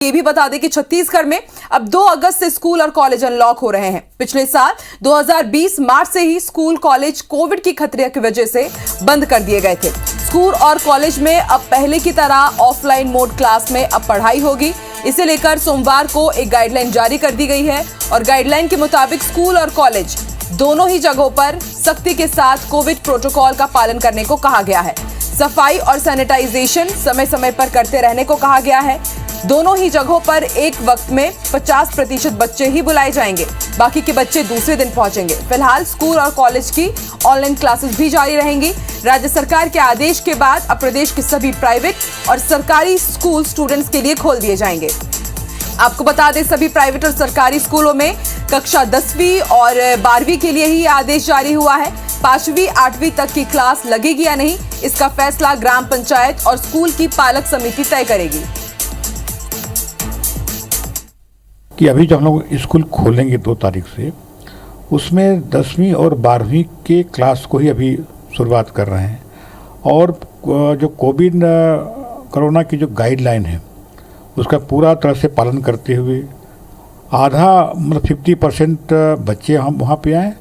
ये भी बता दें कि छत्तीसगढ़ में अब 2 अगस्त से स्कूल और कॉलेज अनलॉक हो रहे हैं। पिछले साल 2020 मार्च से ही स्कूल कॉलेज कोविड की खतरे की वजह से बंद कर दिए गए थे। स्कूल और कॉलेज में अब पहले की तरह ऑफलाइन मोड क्लास में अब पढ़ाई होगी। इसे लेकर सोमवार को एक गाइडलाइन जारी कर दी गई है और गाइडलाइन के मुताबिक स्कूल और कॉलेज दोनों ही जगहों पर सख्ती के साथ कोविड प्रोटोकॉल का पालन करने को कहा गया है। सफाई और सैनिटाइजेशन समय समय पर करते रहने को कहा गया है। दोनों ही जगहों पर एक वक्त में 50% बच्चे ही बुलाए जाएंगे, बाकी के बच्चे दूसरे दिन पहुंचेंगे। फिलहाल स्कूल और कॉलेज की ऑनलाइन क्लासेस भी जारी रहेंगी। राज्य सरकार के आदेश के बाद अब प्रदेश के सभी प्राइवेट और सरकारी स्कूल स्टूडेंट्स के लिए खोल दिए जाएंगे। आपको बता दें, सभी प्राइवेट और सरकारी स्कूलों में कक्षा 10वीं और 12वीं के लिए ही आदेश जारी हुआ है। 5वीं 8वीं तक की क्लास लगेगी या नहीं, इसका फैसला ग्राम पंचायत और स्कूल की पालक समिति तय करेगी। कि अभी जो हम लोग स्कूल खोलेंगे 2 तारीख से, उसमें 10वीं और 12वीं के क्लास को ही अभी शुरुआत कर रहे हैं और जो कोविड कोरोना की जो गाइडलाइन है उसका पूरा तरह से पालन करते हुए आधा मतलब 50% बच्चे हम वहाँ पे आए।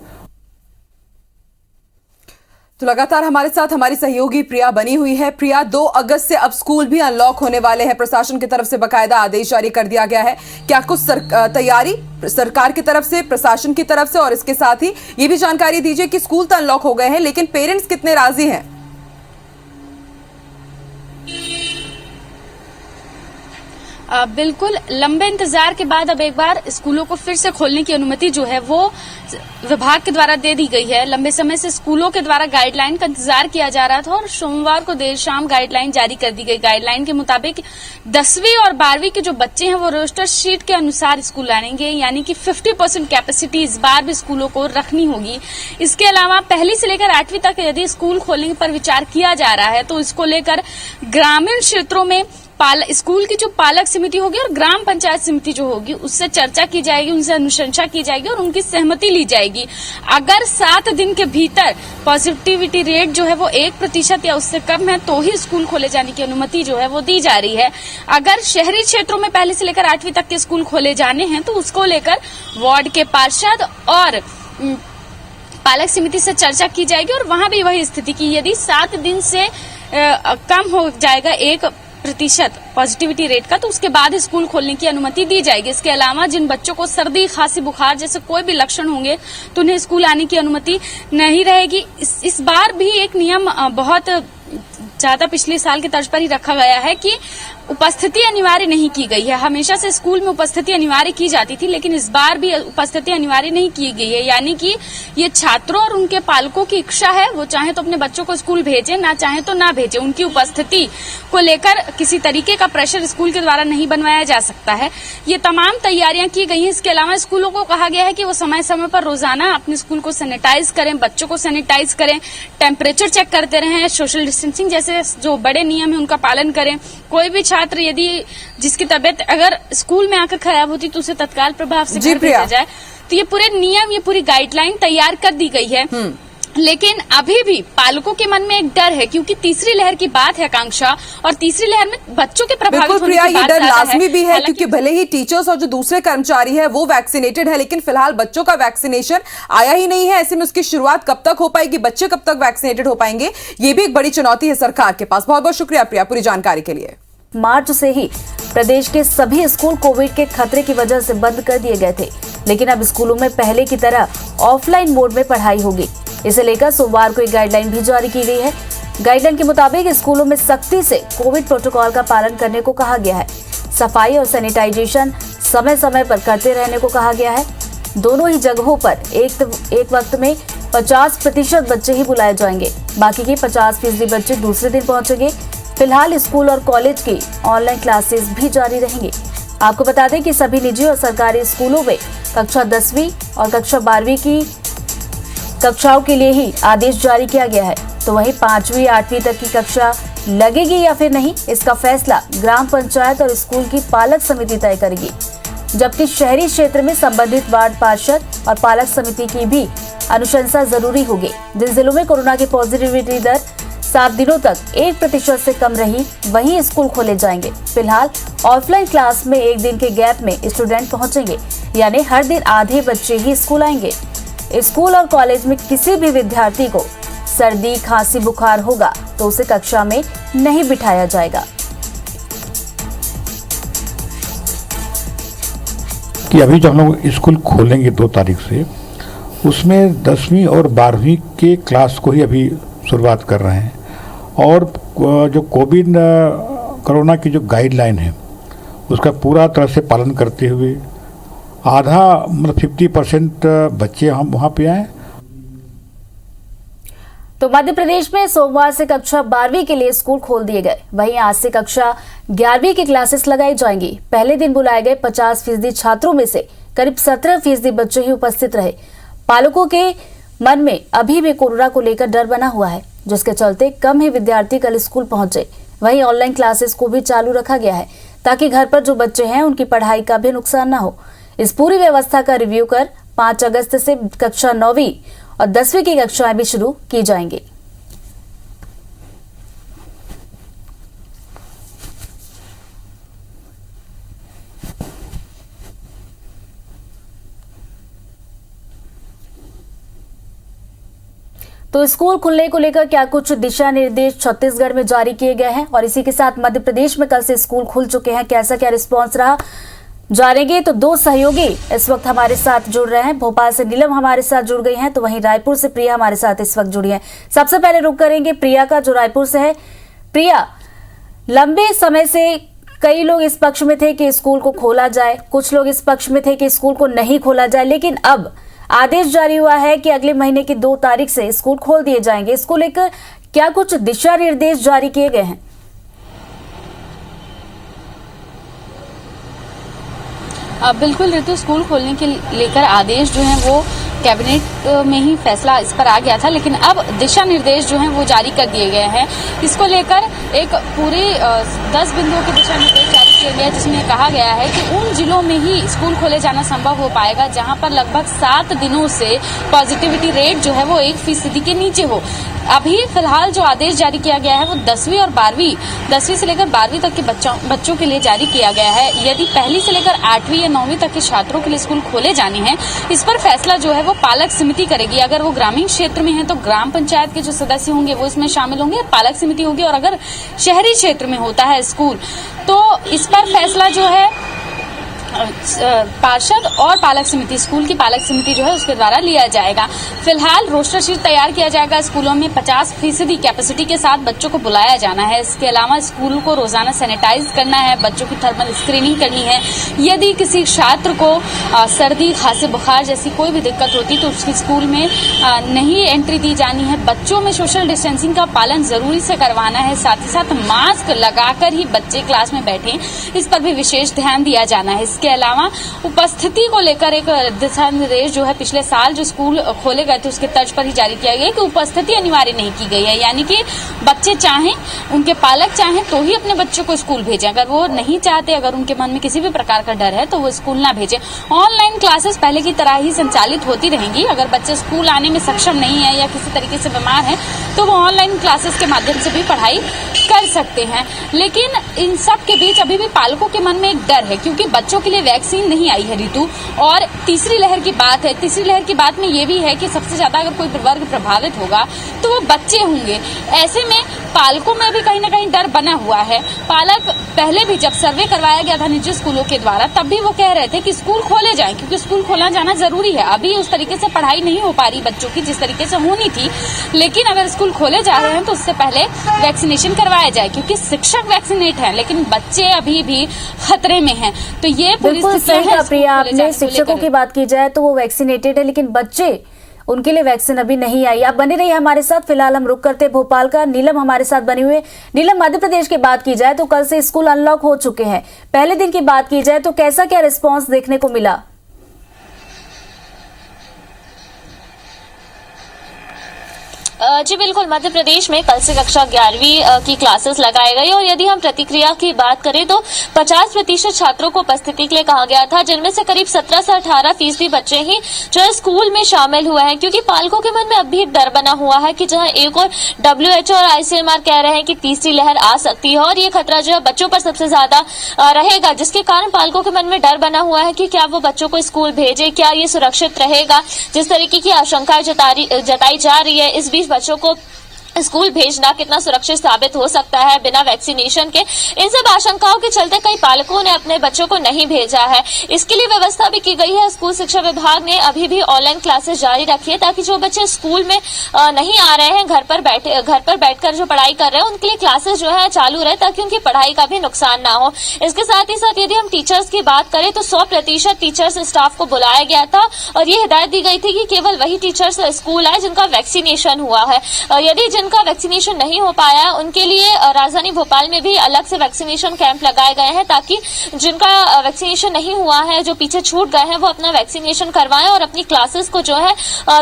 तो लगातार हमारे साथ हमारी सहयोगी प्रिया बनी हुई है। प्रिया, 2 अगस्त से अब स्कूल भी अनलॉक होने वाले हैं। प्रशासन की तरफ से बाकायदा आदेश जारी कर दिया गया है। क्या कुछ तैयारी सरकार की तरफ से, प्रशासन की तरफ से, और इसके साथ ही ये भी जानकारी दीजिए कि स्कूल तो अनलॉक हो गए हैं लेकिन पेरेंट्स कितने राजी हैं? बिल्कुल, लंबे इंतजार के बाद अब एक बार स्कूलों को फिर से खोलने की अनुमति जो है वो विभाग के द्वारा दे दी गई है। लंबे समय से स्कूलों के द्वारा गाइडलाइन का इंतजार किया जा रहा था और सोमवार को देर शाम गाइडलाइन जारी कर दी गई। गाइडलाइन के मुताबिक 10वीं और 12वीं के जो बच्चे हैं वो रजिस्टर शीट के अनुसार स्कूल आएंगे, यानी कि 50% कैपेसिटी इस बार भी स्कूलों को रखनी होगी। इसके अलावा 1ली से लेकर 8वीं तक यदि स्कूल खोलने पर विचार किया जा रहा है तो इसको लेकर ग्रामीण क्षेत्रों में स्कूल की जो पालक समिति होगी और ग्राम पंचायत समिति जो होगी उससे चर्चा की जाएगी, उनसे अनुशंसा की जाएगी और उनकी सहमति ली जाएगी। अगर 7 दिन के भीतर पॉजिटिविटी रेट जो है वो 1% या उससे कम है तो ही स्कूल खोले जाने की अनुमति जो है वो दी जा रही है। अगर शहरी क्षेत्रों में 1ली से लेकर 8वीं तक के स्कूल खोले जाने हैं तो उसको लेकर वार्ड के पार्षद और पालक समिति से चर्चा की जाएगी और वहां भी वही स्थिति की यदि 7 दिन से कम हो जाएगा 1% पॉजिटिविटी रेट का तो उसके बाद स्कूल खोलने की अनुमति दी जाएगी। इसके अलावा जिन बच्चों को सर्दी, खांसी, बुखार जैसे कोई भी लक्षण होंगे तो उन्हें स्कूल आने की अनुमति नहीं रहेगी। इस बार भी एक नियम बहुत ज्यादा पिछले साल के तर्ज पर ही रखा गया है कि उपस्थिति अनिवार्य नहीं की गई है। हमेशा से स्कूल में उपस्थिति अनिवार्य की जाती थी लेकिन इस बार भी उपस्थिति अनिवार्य नहीं की गई है, यानी कि ये छात्रों और उनके पालकों की इच्छा है। वो चाहे तो अपने बच्चों को स्कूल भेजें, ना चाहे तो ना भेजें। उनकी उपस्थिति को लेकर किसी तरीके का प्रेशर स्कूल के द्वारा नहीं बनवाया जा सकता है। ये तमाम तैयारियां की गई हैं। इसके अलावा स्कूलों को कहा गया है कि वो समय समय पर रोजाना अपने स्कूल को सैनिटाइज करें, बच्चों को सैनिटाइज करें, टेम्परेचर चेक करते रहें, सोशल डिस्टेंसिंग जैसे जो बड़े नियम है उनका पालन करें। कोई भी छात्र यदि जिसकी तबीयत अगर स्कूल में आकर खराब होती तो उसे तत्काल प्रभाव से घर भेजा जाए। तो ये पूरे नियम, ये पूरी गाइडलाइन तैयार कर दी गई है। लेकिन अभी भी पालकों के मन में एक डर है क्योंकि तीसरी लहर की बात है, आकांक्षा, और तीसरी लहर में बच्चों के प्रभावित होने की बात डर लाजमी भी है क्योंकि भले ही टीचर्स और जो दूसरे कर्मचारी है वो वैक्सीनेटेड है लेकिन फिलहाल बच्चों का वैक्सीनेशन आया ही नहीं है। ऐसे में उसकी शुरुआत कब तक हो पाएगी, बच्चे कब तक वैक्सीनेटेड हो पाएंगे, ये भी एक बड़ी चुनौती है सरकार के पास। बहुत बहुत शुक्रिया प्रिया पूरी जानकारी के लिए। मार्च से ही प्रदेश के सभी स्कूल कोविड के खतरे की वजह से बंद कर दिए गए थे, लेकिन अब स्कूलों में पहले की तरह ऑफलाइन मोड में पढ़ाई होगी। इसे लेकर सोमवार को एक गाइडलाइन भी जारी की गई है। गाइडलाइन के मुताबिक स्कूलों में सख्ती से कोविड प्रोटोकॉल का पालन करने को कहा गया है। सफाई और सैनिटाइजेशन समय समय पर करते रहने को कहा गया है। दोनों ही जगहों पर एक वक्त में 50% बच्चे ही बुलाए जाएंगे, बाकी के 50% बच्चे दूसरे दिन पहुंचेंगे। फिलहाल स्कूल और कॉलेज की ऑनलाइन क्लासेस भी जारी रहेंगी। आपको बता दें कि सभी निजी और सरकारी स्कूलों में कक्षा 10वीं और कक्षा 12वीं की कक्षाओं के लिए ही आदेश जारी किया गया है। तो वहीं 5वीं 8वीं तक की कक्षा लगेगी या फिर नहीं, इसका फैसला ग्राम पंचायत और स्कूल की पालक समिति तय करेगी। जबकि शहरी क्षेत्र में संबंधित वार्ड पार्षद और पालक समिति की भी अनुशंसा जरूरी होगी। जिन जिलों में कोरोना की पॉजिटिविटी दर 7 दिनों तक 1% से कम रही, वहीं स्कूल खोले जाएंगे। फिलहाल ऑफलाइन क्लास में 1 दिन के गैप में स्टूडेंट पहुंचेंगे, यानी हर दिन आधे बच्चे ही स्कूल आएंगे। स्कूल और कॉलेज में किसी भी विद्यार्थी को सर्दी, खांसी, बुखार होगा तो उसे कक्षा में नहीं बिठाया जाएगा। कि अभी जो हम लोग स्कूल खोलेंगे 2 तारीख से, उसमें 10वीं और 12वीं के क्लास को ही अभी शुरुआत कर रहे हैं। और जो कोरोना की जो गाइडलाइन है उसका पूरा तरह से पालन करते हुए आधा मतलब 50% बच्चे हम वहाँ पे आए। तो मध्य प्रदेश में सोमवार से कक्षा 12वीं के लिए स्कूल खोल दिए गए। वहीं आज से कक्षा 11वीं की क्लासेस लगाई जाएंगी। पहले दिन बुलाए गए 50% छात्रों में से करीब 17% बच्चे ही उपस्थित रहे। पालकों के मन में अभी भी कोरोना को लेकर डर बना हुआ है, जिसके चलते कम ही विद्यार्थी कल स्कूल पहुंचे। वहीं ऑनलाइन क्लासेस को भी चालू रखा गया है ताकि घर पर जो बच्चे हैं उनकी पढ़ाई का भी नुकसान न हो। इस पूरी व्यवस्था का रिव्यू कर 5 अगस्त से कक्षा 9वीं और 10वीं की कक्षाएं भी शुरू की जाएंगी। तो स्कूल खुलने को लेकर क्या कुछ दिशा निर्देश छत्तीसगढ़ में जारी किए गए हैं और इसी के साथ मध्य प्रदेश में कल से स्कूल खुल चुके हैं, कैसा क्या रिस्पांस रहा जानेंगे। तो 2 सहयोगी इस वक्त हमारे साथ जुड़ रहे हैं। भोपाल से नीलम हमारे साथ जुड़ गई हैं, तो वहीं रायपुर से प्रिया हमारे साथ इस वक्त जुड़ी है। सबसे पहले रुक करेंगे प्रिया का, जो रायपुर से है। प्रिया, लंबे समय से कई लोग इस पक्ष में थे कि स्कूल को खोला जाए, कुछ लोग इस पक्ष में थे कि स्कूल को नहीं खोला जाए, लेकिन अब आदेश जारी हुआ है कि अगले महीने की 2 तारीख से स्कूल खोल दिए जाएंगे। इसको लेकर क्या कुछ दिशा निर्देश जारी किए गए हैं? बिल्कुल ऋतु, स्कूल खोलने के लेकर आदेश जो है वो कैबिनेट में ही फैसला इस पर आ गया था, लेकिन अब दिशा निर्देश जो हैं वो जारी कर दिए गए हैं। इसको लेकर एक पूरे 10 बिंदुओं के दिशा निर्देश जारी किए गए हैं, जिसमें कहा गया है कि उन जिलों में ही स्कूल खोले जाना संभव हो पाएगा जहां पर लगभग 7 दिनों से पॉजिटिविटी रेट जो है वो 1% के नीचे हो। अभी फिलहाल जो आदेश जारी किया गया है वो 10वीं और 12वीं, 10वीं से लेकर 12वीं तक के बच्चों के लिए जारी किया गया है। यदि पहली से लेकर 8वीं या 9वीं तक के छात्रों के लिए स्कूल खोले जाने हैं, इस पर फैसला जो है वो पालक समिति करेगी। अगर वो ग्रामीण क्षेत्र में है तो ग्राम पंचायत के जो सदस्य होंगे वो इसमें शामिल होंगे, पालक समिति होगी। और अगर शहरी क्षेत्र में होता है स्कूल तो इस पर फैसला जो है पार्षद और पालक समिति, स्कूल की पालक समिति जो है उसके द्वारा लिया जाएगा। फिलहाल रोस्टर शीट तैयार किया जाएगा। स्कूलों में 50% कैपेसिटी के साथ बच्चों को बुलाया जाना है। इसके अलावा स्कूल को रोजाना सैनिटाइज करना है, बच्चों की थर्मल स्क्रीनिंग करनी है। यदि किसी छात्र को सर्दी, खांसी, बुखार जैसी कोई भी दिक्कत होती तो उसकी स्कूल में नहीं एंट्री दी जानी है। बच्चों में सोशल डिस्टेंसिंग का पालन जरूरी से करवाना है। साथ ही साथ मास्क लगाकर ही बच्चे क्लास में बैठे, इस पर भी विशेष ध्यान दिया जाना है। इसके अलावा उपस्थिति को लेकर एक दिशा निर्देश जो है पिछले साल जो स्कूल खोले गए थे उसके तर्ज पर ही जारी किया गया कि उपस्थिति अनिवार्य नहीं की गई है, यानी कि बच्चे चाहें, उनके पालक चाहें तो ही अपने बच्चों को स्कूल भेजें। अगर वो नहीं चाहते, अगर उनके मन में किसी भी प्रकार का डर है तो वो स्कूल ना भेजें। ऑनलाइन क्लासेस पहले की तरह ही संचालित होती रहेंगी। अगर बच्चे स्कूल आने में सक्षम नहीं है या किसी तरीके से बीमार है तो वो ऑनलाइन क्लासेस के माध्यम से भी पढ़ाई कर सकते हैं। लेकिन इन सब के बीच अभी भी पालकों के मन में एक डर है, क्योंकि बच्चों के लिए वैक्सीन नहीं आई है ऋतु। और तीसरी लहर की बात है, तीसरी लहर की बात में ये भी है कि सबसे ज्यादा अगर कोई वर्ग प्रभावित होगा तो वो बच्चे होंगे। ऐसे में पालकों में भी कहीं ना कहीं डर बना हुआ है। पालक पहले भी जब सर्वे करवाया गया था निजी स्कूलों के द्वारा तब भी वो कह रहे थे कि स्कूल खोले जाएं, क्योंकि स्कूल खोला जाना जरूरी है। अभी उस तरीके से पढ़ाई नहीं हो पा रही बच्चों की जिस तरीके से होनी थी, लेकिन अगर स्कूल खोले जा रहे हैं तो उससे पहले वैक्सीनेशन करवाया जाए, क्योंकि शिक्षक वैक्सीनेट है लेकिन बच्चे अभी भी खतरे में हैं। तो ये पूरी स्थिति है। प्रिया, आपने शिक्षकों की बात की जाए तो वो वैक्सीनेटेड है, लेकिन बच्चे, उनके लिए वैक्सीन अभी नहीं आई। आप बने रहिए हमारे साथ। फिलहाल हम रुक करते भोपाल का। नीलम हमारे साथ बने हुए। नीलम, मध्य प्रदेश की बात की जाए तो कल से स्कूल अनलॉक हो चुके हैं। पहले दिन की बात की जाए तो कैसा क्या रिस्पांस देखने को मिला? जी बिल्कुल, मध्य प्रदेश में कल से कक्षा 11वीं की क्लासेस लगाई गई और यदि हम प्रतिक्रिया की बात करें तो 50% छात्रों को उपस्थिति के लिए कहा गया था, जिनमें से करीब 17 से 18% बच्चे ही जो है स्कूल में शामिल हुए हैं, क्योंकि पालकों के मन में अब भी डर बना हुआ है कि जहां एक और WHO और ICMR कह रहे हैं कि तीसरी लहर आ सकती है और ये खतरा जो है बच्चों पर सबसे ज्यादा रहेगा, जिसके कारण पालकों के मन में डर बना हुआ है कि क्या वो बच्चों को स्कूल भेजे, क्या ये सुरक्षित रहेगा। जिस तरीके की आशंकाएं जताई जा रही है, इस बीच बच्चों को स्कूल भेजना कितना सुरक्षित साबित हो सकता है बिना वैक्सीनेशन के, इन सब आशंकाओं के चलते कई पालकों ने अपने बच्चों को नहीं भेजा है। इसके लिए व्यवस्था भी की गई है। स्कूल शिक्षा विभाग ने अभी भी ऑनलाइन क्लासेस जारी रखी है, ताकि जो बच्चे स्कूल में नहीं आ रहे हैं, घर पर बैठकर जो पढ़ाई कर रहे हैं, उनके लिए क्लासेस जो है चालू रहे, ताकि उनकी पढ़ाई का भी नुकसान ना हो। इसके साथ ही साथ यदि हम टीचर्स की बात करें तो 100% टीचर्स स्टाफ को बुलाया गया था और ये हिदायत दी गई थी कि केवल वही टीचर्स स्कूल आए जिनका वैक्सीनेशन हुआ है। यदि जिनका वैक्सीनेशन नहीं हो पाया, उनके लिए राजधानी भोपाल में भी अलग से वैक्सीनेशन कैंप लगाए गए हैं, ताकि जिनका वैक्सीनेशन नहीं हुआ है, जो पीछे छूट गए हैं, वो अपना वैक्सीनेशन करवाएं और अपनी क्लासेस को जो है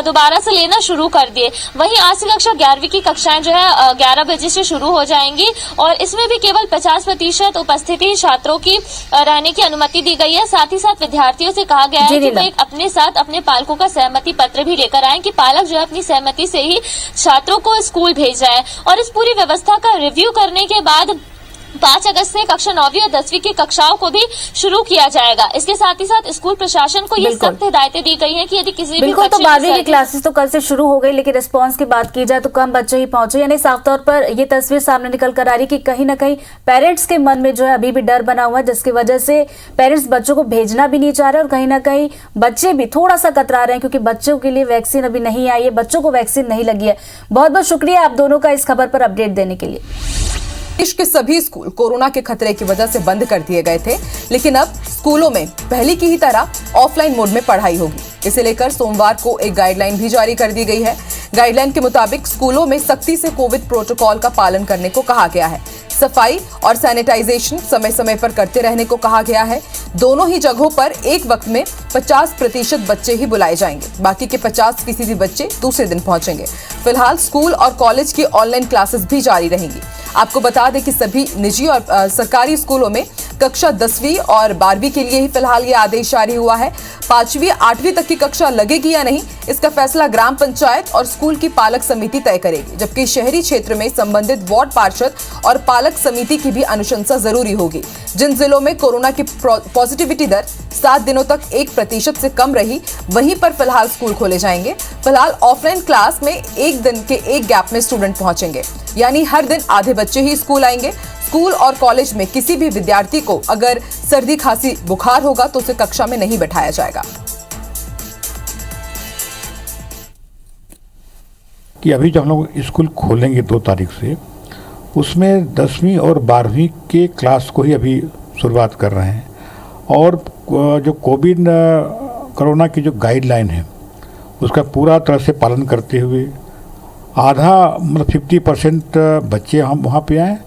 दोबारा से लेना शुरू कर दिए। वहीं आज से कक्षा 11वीं की कक्षाएं जो है 11 बजे से शुरू हो जाएंगी और इसमें भी केवल 50% उपस्थिति छात्रों की रहने की अनुमति दी गई है। साथ ही साथ विद्यार्थियों से कहा गया है कि वो अपने साथ अपने पालकों का सहमति पत्र भी लेकर आए कि पालक जो है अपनी सहमति से ही छात्रों को स्कूल भेज रहा है। और इस पूरी व्यवस्था का रिव्यू करने के बाद 5 अगस्त से कक्षा 9वीं और 10वीं की कक्षाओं को भी शुरू किया जाएगा। इसके साथ ही साथ स्कूल प्रशासन को ये सख्त हिदायतें दी गई हैं कि यदि किसी भी तो 12वीं की क्लासेस तो कल से शुरू हो गई, लेकिन रिस्पांस की बात की जाए तो कम बच्चे ही पहुंचे, यानी साफ तौर पर ये तस्वीर सामने निकल कर आ रही कि कहीं ना कहीं पेरेंट्स के मन में जो है अभी भी डर बना हुआ है, जिसकी वजह से पेरेंट्स बच्चों को भेजना भी नहीं चाह रहे और कहीं ना कहीं बच्चे भी थोड़ा सा कतरा रहे हैं, क्योंकि बच्चों के लिए वैक्सीन अभी नहीं आई है, बच्चों को वैक्सीन नहीं लगी है। बहुत बहुत शुक्रिया आप दोनों का इस खबर पर अपडेट देने के लिए। देश के सभी स्कूल कोरोना के खतरे की वजह से बंद कर दिए गए थे, लेकिन अब स्कूलों में पहले की ही तरह ऑफलाइन मोड में पढ़ाई होगी। इसे लेकर सोमवार को एक गाइडलाइन भी जारी कर दी गई है। गाइडलाइन के मुताबिक स्कूलों में सख्ती से कोविड प्रोटोकॉल का पालन करने को कहा गया है। सफाई और सैनिटाइजेशन समय समय पर करते रहने को कहा गया है। दोनों ही जगहों पर एक वक्त में 50% बच्चे ही बुलाए जाएंगे, बाकी के 50% बच्चे दूसरे दिन पहुंचेंगे। फिलहाल स्कूल और कॉलेज की ऑनलाइन क्लासेस भी जारी रहेंगी। आपको बता दें कि सभी निजी और सरकारी स्कूलों में कक्षा 10वीं और 12वीं के लिए ही फिलहाल ये आदेश जारी हुआ है। 5वीं 8वीं तक की कक्षा लगेगी या नहीं, इसका फैसला ग्राम पंचायत और स्कूल की पालक समिति तय करेगी, जबकि शहरी क्षेत्र में संबंधित वार्ड पार्षद और पालक समिति की भी अनुशंसा जरूरी होगी। जिन जिलों में कोरोना की पॉजिटिविटी दर 7 दिनों तक 1% से कम रही, वहीं पर फिलहाल स्कूल खोले जाएंगे। फिलहाल ऑफलाइन क्लास में एक दिन के एक गैप में स्टूडेंट पहुंचेंगे, यानी हर दिन आधे बच्चे ही स्कूल आएंगे। स्कूल और कॉलेज में किसी भी विद्यार्थी को अगर सर्दी खांसी बुखार होगा तो उसे कक्षा में नहीं बैठाया जाएगा। कि अभी जब हम लोग स्कूल खोलेंगे 2 तारीख से, उसमें 10वीं और 12वीं के क्लास को ही अभी शुरुआत कर रहे हैं और जो कोरोना की जो गाइडलाइन है उसका पूरा तरह से पालन करते हुए आधा 50% बच्चे हम वहाँ पे आए